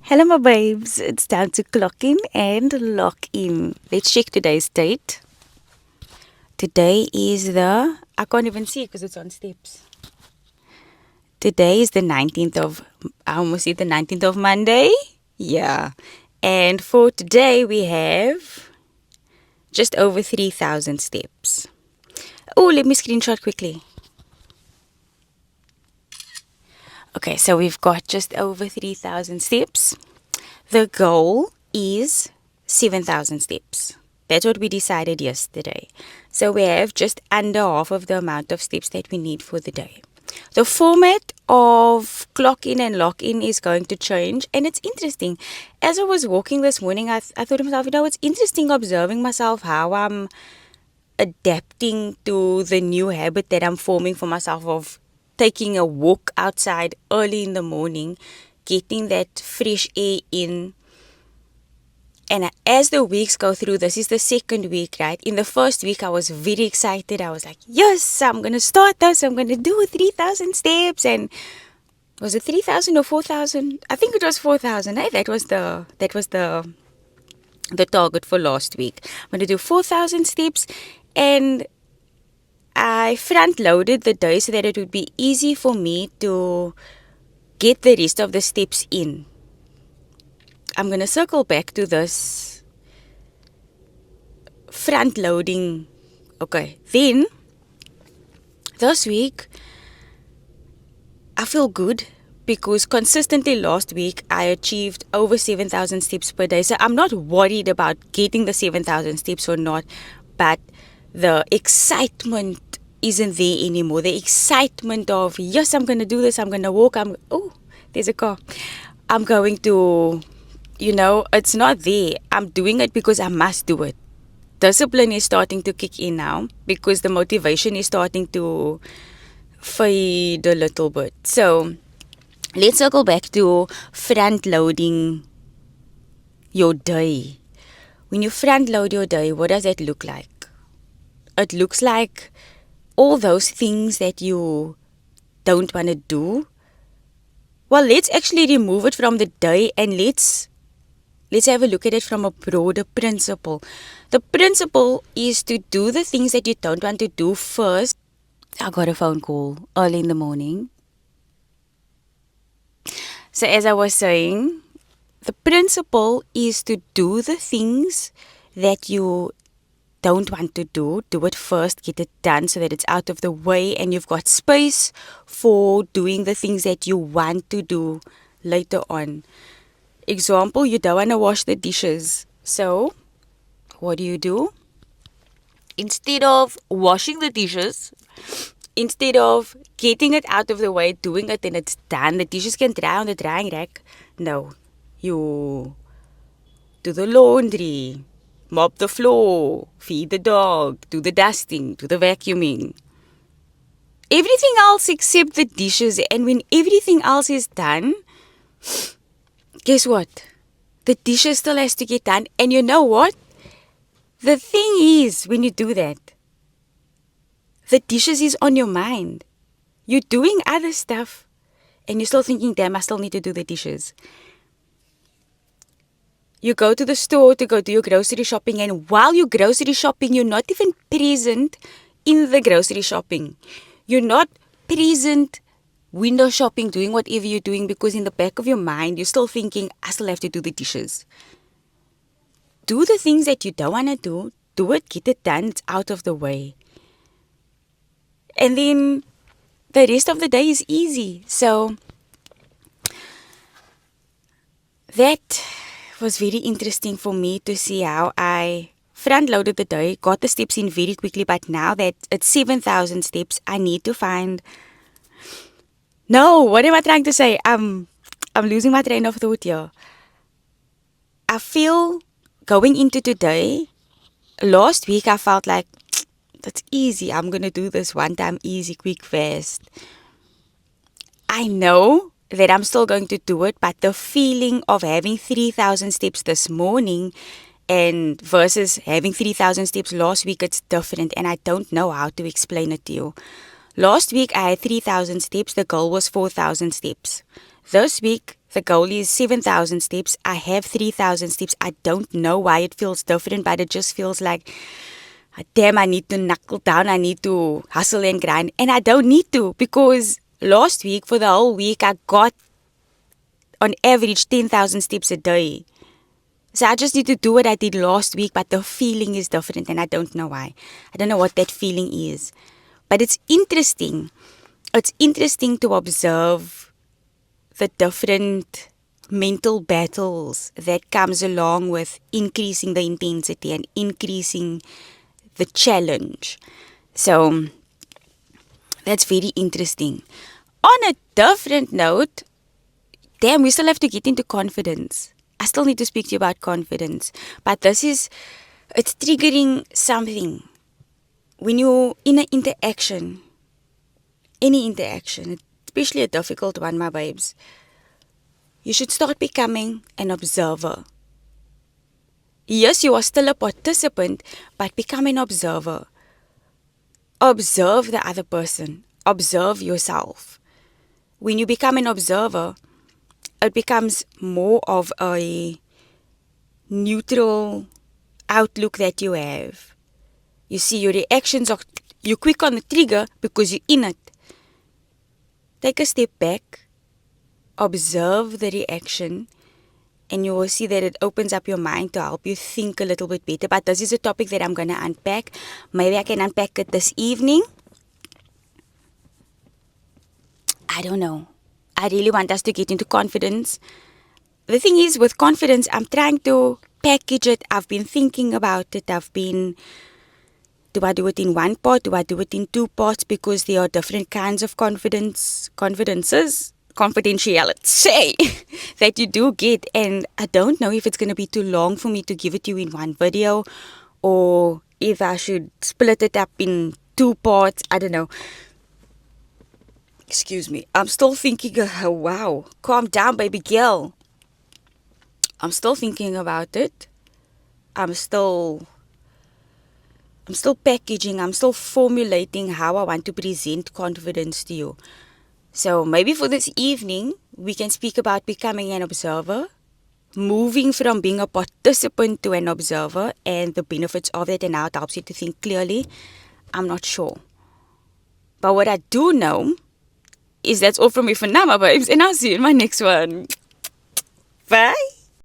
Hello, my babes. It's time to clock in and lock in. Let's check today's date. Today is I can't even see it because it's on steps. Today is the 19th of, I almost said the 19th of Monday. Yeah. And for today, we have just over 3,000 steps. Oh, let me screenshot quickly. Okay, so we've got just over 3,000 steps. The goal is 7,000 steps. That's what we decided yesterday. So we have just under half of the amount of steps that we need for the day. The format of clock in and lock in is going to change, and it's interesting. As I was walking this morning, I thought to myself, it's interesting observing myself how I'm adapting to the new habit that I'm forming for myself of taking a walk outside early in the morning, getting that fresh air in. And as the weeks go through, this is the second week, right? In the first week, I was very excited. I was like, yes, I'm going to start this. I'm going to do 3,000 steps. And was it 3,000 or 4,000? I think it was 4,000. Eh? That was the target for last week. I'm going to do 4,000 steps. And I front loaded the day so that it would be easy for me to get the rest of the steps in. I'm going to circle back to this front loading. Okay, then this week I feel good because consistently last week I achieved over 7,000 steps per day. So I'm not worried about getting the 7,000 steps or not, but the excitement isn't there anymore. The excitement of, yes, I'm going to do this, I'm going to walk, oh, there's a car. I'm going to, it's not there. I'm doing it because I must do it. Discipline is starting to kick in now because the motivation is starting to fade a little bit. So let's circle back to front loading your day. When you front load your day, what does that look like? It looks like all those things that you don't want to do. Well, let's actually remove it from the day and let's have a look at it from a broader principle. The principle is to do the things that you don't want to do first. I got a phone call early in the morning. So as I was saying, the principle is to do the things that you don't want to do it first, get it done so that it's out of the way and you've got space for doing the things that you want to do later on. Example, you don't want to wash the dishes. So, what do? Instead of washing the dishes, instead of getting it out of the way, doing it and it's done, the dishes can dry on the drying rack. No, you do the laundry, mop the floor, feed the dog, do the dusting, do the vacuuming. Everything else except the dishes. And when everything else is done, guess what? The dishes still has to get done. And you know what? The thing is, when you do that, the dishes is on your mind. You're doing other stuff and you're still thinking, damn, I still need to do the dishes. You go to the store to go do your grocery shopping, and while you're grocery shopping, you're not even present in the grocery shopping. You're not present window shopping, doing whatever you're doing, because in the back of your mind, you're still thinking, I still have to do the dishes. Do the things that you don't want to do it, get it done, it's out of the way. And then the rest of the day is easy. So that was very interesting for me to see how I front loaded the day, got the steps in very quickly, but now that it's 7,000 steps, I need to find... No, what am I trying to say? I'm losing my train of thought here. I feel going into today, last week I felt like, that's easy. I'm going to do this one time, easy, quick, fast. I know that I'm still going to do it, but the feeling of having 3,000 steps this morning and versus having 3,000 steps last week, it's different, and I don't know how to explain it to you. Last week I had 3,000 steps. The goal was 4,000 steps. This week The goal is 7,000 steps. I have 3,000 steps. I don't know why it feels different, but it just feels like, damn, I need to knuckle down. I need to hustle and grind. And I don't need to, because last week, for the whole week, I got on average 10,000 steps a day. So I just need to do what I did last week, but the feeling is different and I don't know why. I don't know what that feeling is. But it's interesting. It's interesting to observe the different mental battles that comes along with increasing the intensity and increasing the challenge. So that's very interesting. On a different note, damn, we still have to get into confidence. I still need to speak to you about confidence. But it's triggering something. When you're in an interaction, any interaction, especially a difficult one, my babes, you should start becoming an observer. Yes, you are still a participant, but become an observer. Observe the other person. Observe yourself. When you become an observer, it becomes more of a neutral outlook that you have. You see, your reactions are, you're quick on the trigger because you're in it. Take a step back, observe the reaction, and you will see that it opens up your mind to help you think a little bit better. But this is a topic that I'm going to unpack. Maybe I can unpack it this evening. I don't know. I really want us to get into confidence. The thing is, with confidence, I'm trying to package it. I've been thinking about it. Do I do it in one part? Do I do it in two parts? Because there are different kinds of confidentiality that you do get. And I don't know if it's going to be too long for me to give it to you in one video, or if I should split it up in two parts. I don't know. Excuse me. I'm still thinking, wow, calm down, baby girl. I'm still thinking about it. I'm still packaging, I'm still formulating how I want to present confidence to you. So maybe for this evening, we can speak about becoming an observer, moving from being a participant to an observer, and the benefits of it and how it helps you to think clearly. I'm not sure. But what I do know is that's all from me for now, my babes, and I'll see you in my next one. Bye.